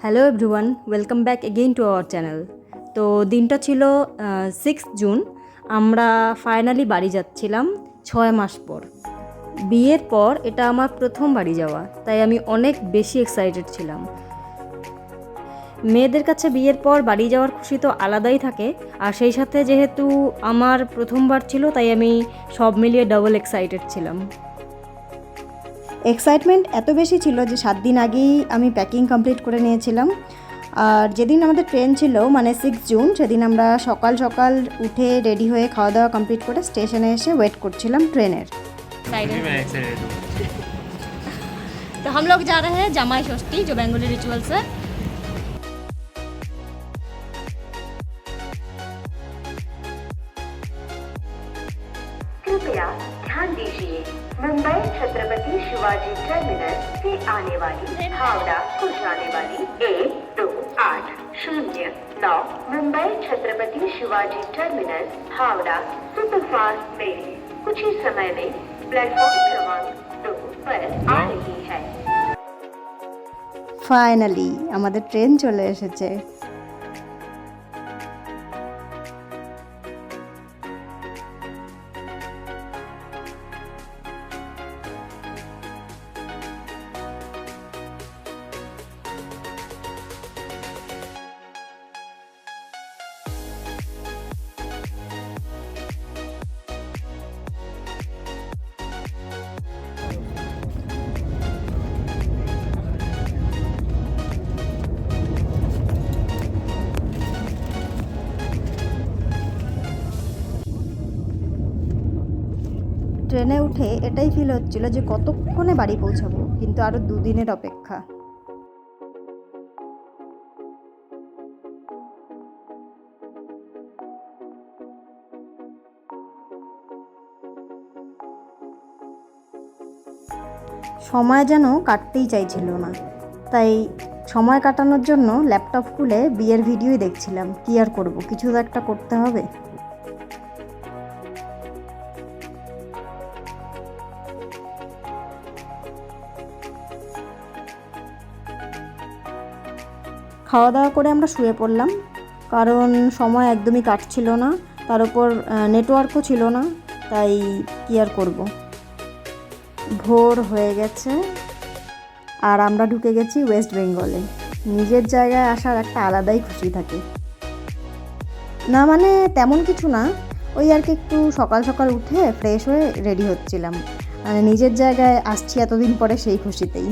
Hello everyone, welcome back again to our channel. তো দিনটা ছিল 6 জুন। আমরা ফাইনালি বাড়ি যাচ্ছিলাম 6 মাস পর। বিয়ের পর এটা আমার প্রথম বাড়ি যাওয়া, তাই আমি অনেক বেশি এক্সাইটেড ছিলাম। মেয়েদের কাছে বিয়ের পর বাড়ি যাওয়ার খুশি তো আলাদাই থাকে, আর সেই সাথে যেহেতু আমার প্রথমবার ছিল তাই আমি সব মিলিয়ে ডাবল এক্সাইটেড ছিলাম। এক্সাইটমেন্ট এত বেশি ছিল যে 7 দিন আগেই আমি প্যাকিং কমপ্লিট করে নিয়েছিলাম। আর যেদিন আমাদের ট্রেন ছিল মানে 6 জুন, সেদিন আমরা সকাল সকাল উঠে রেডি হয়ে খাওয়া দাওয়া কমপ্লিট করে স্টেশনে এসে ওয়েট করছিলাম ট্রেনের। तो हम लोग जा रहे हैं जमाई षष्ठी, जो बेंगोली रिचुअल्स है। कृपया ध्यान दीजिए, मुंबई छत्रपति शिवाजी टर्मिनस से आने वाली हावड़ा को जाने वाली 12809 Mumbai Chhatrapati Shivaji terminus Howrah superfast mail कुछ ही समय में प्लेटफॉर्म क्रमांक 2 पर आ रही है। ফাইনালি আমাদের ট্রেন চলে এসেছে। ট্রেনে উঠে এটাই ফিল হচ্ছিল যে কতক্ষণে বাড়ি পৌঁছাবো, কিন্তু আরও 2 দিনের অপেক্ষা। সময় যেন কাটতেই চাইছিল না, তাই সময় কাটানোর জন্য ল্যাপটপ খুলে বিয়ের ভিডিওই দেখছিলাম। কি আর করব, কিছু তো একটা করতে হবে। খাওয়া দাওয়া করে আমরা শুয়ে পড়লাম, কারণ সময় একদমই কাটছিল না, তার উপর নেটওয়ার্কও ছিল না, তাই কি আর করব। ভোর হয়ে গেছে আর আমরা ঢুকে গেছি ওয়েস্ট বেঙ্গলে। নিজের জায়গায় আসার একটা আলাদাই খুশি থাকে। না মানে তেমন কিছু না, ওই আর কি একটু সকাল সকাল উঠে ফ্রেশ হয়ে রেডি হচ্ছিলাম, মানে নিজের জায়গায় আসছি এতদিন পরে সেই খুশিতেই।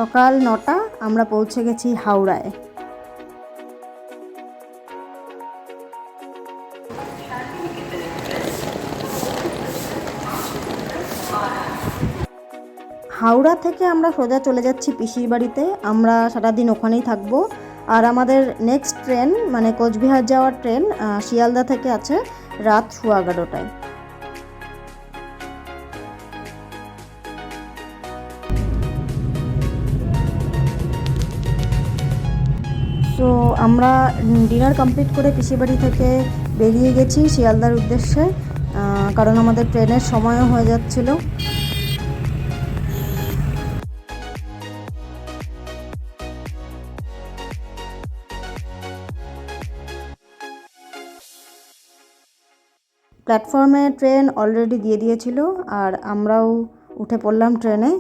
সকাল 9টা আমরা পৌঁছে গেছি হাওড়ায়। হাওড়া থেকে আমরা সোজা চলে যাচ্ছি পিসির বাড়িতে। আমরা সারাদিন ওখানেই থাকবো। আর আমাদের নেক্সট ট্রেন মানে কোচবিহার যাওয়ার ট্রেন শিয়ালদা থেকে আছে রাত 11:15টায়। তো আমরা ডিনার কমপ্লিট করে পিসির বাড়ি থেকে বেরিয়ে গেছি শিয়ালদার উদ্দেশ্যে, কারণ আমাদের ট্রেনের সময়ও হয়ে যাচ্ছিল। প্ল্যাটফর্মে ট্রেন অলরেডি দিয়ে দিয়েছিল আর আমরাও উঠে পড়লাম ট্রেনে।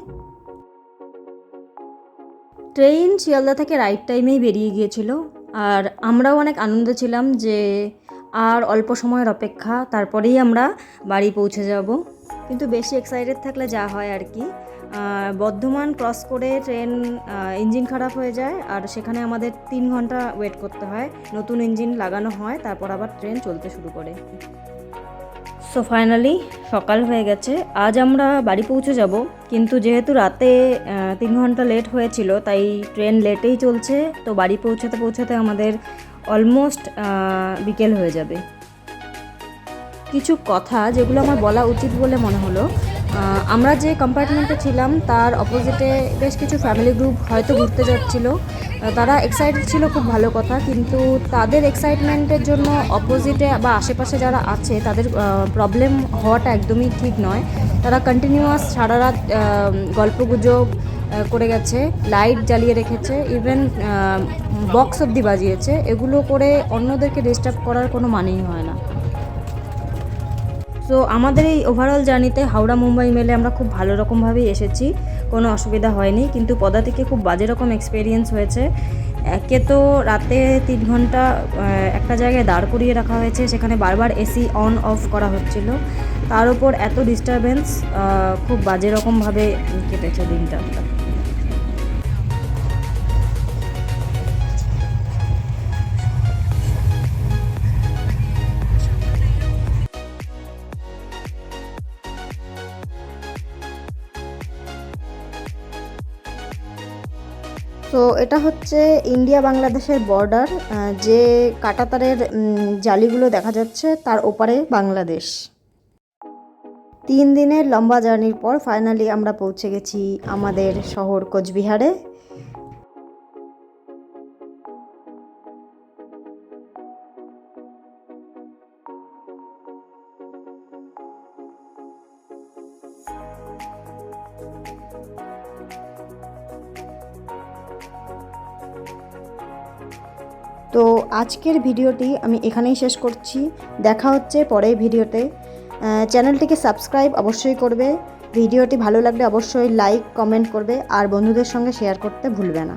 ট্রেন শিয়ালদা থেকে রাইট টাইমেই বেরিয়ে গিয়েছিল, আর আমরাও অনেক আনন্দে ছিলাম যে আর অল্প সময়ের অপেক্ষা, তারপরেই আমরা বাড়ি পৌঁছে যাব। কিন্তু বেশি এক্সাইটেড থাকলে যা হয় আর কি, বর্ধমান ক্রস করে ট্রেন ইঞ্জিন খারাপ হয়ে যায়, আর সেখানে আমাদের 3 ঘন্টা ওয়েট করতে হয়। নতুন ইঞ্জিন লাগানো হয়, তারপর আবার ট্রেন চলতে শুরু করে। সো ফাইনালি সকাল হয়ে গেছে, আজ আমরা বাড়ি পৌঁছে যাব, কিন্তু যেহেতু রাতে 3 ঘন্টা লেট হয়েছিল তাই ট্রেন লেটেই চলছে। তো বাড়ি পৌঁছাতে পৌঁছাতে আমাদের অলমোস্ট বিকেল হয়ে যাবে। কিছু কথা যেগুলো আমার বলা উচিত বলে মনে হলো, আমরা যে কম্পার্টমেন্টে ছিলাম তার অপোজিটে বেশ কিছু ফ্যামিলি গ্রুপ হয়তো ঘুরতে যাচ্ছিল। তারা এক্সাইটেড ছিল, খুব ভালো কথা, কিন্তু তাদের এক্সাইটমেন্টের জন্য অপোজিটে বা আশেপাশে যারা আছে তাদের প্রবলেম হওয়াটা একদমই ঠিক নয়। তারা কন্টিনিউয়াস সারা রাত গল্পগুজব করে গেছে, লাইট জ্বালিয়ে রেখেছে, ইভেন বক্স অবধি বাজিয়েছে। এগুলো করে অন্যদেরকে ডিস্টার্ব করার কোনো মানেই হয় না। সো আমাদের এই ওভারঅল জার্নিতে হাওড়া মুম্বাই মেলে আমরা খুব ভালো রকমভাবেই এসেছি, কোনো অসুবিধা হয়নি। কিন্তু পদাতিকে খুব বাজে রকম এক্সপিরিয়েন্স হয়েছে। একে তো রাতে 3 ঘন্টা একটা জায়গায় দাঁড় করিয়ে রাখা হয়েছে, সেখানে বারবার এসি অন অফ করা হচ্ছিল, তার উপর এত ডিস্টারবেন্স, খুব বাজে রকমভাবে কেটেছে দিনটা। তো এটা হচ্ছে ইন্ডিয়া বাংলাদেশের বর্ডার, যে কাঁটাতারের জালিগুলো দেখা যাচ্ছে তার ওপারে বাংলাদেশ। 3 দিনের লম্বা জার্নির পর ফাইনালি আমরা পৌঁছে গেছি আমাদের শহর কোচবিহারে। তো আজকের ভিডিওটি আমি এখানেই শেষ করছি। দেখা হচ্ছে পরের ভিডিওতে। চ্যানেলটিকে সাবস্ক্রাইব অবশ্যই করবে, ভিডিওটি ভালো লাগলে অবশ্যই লাইক কমেন্ট করবে, আর বন্ধুদের সঙ্গে শেয়ার করতে ভুলবে না।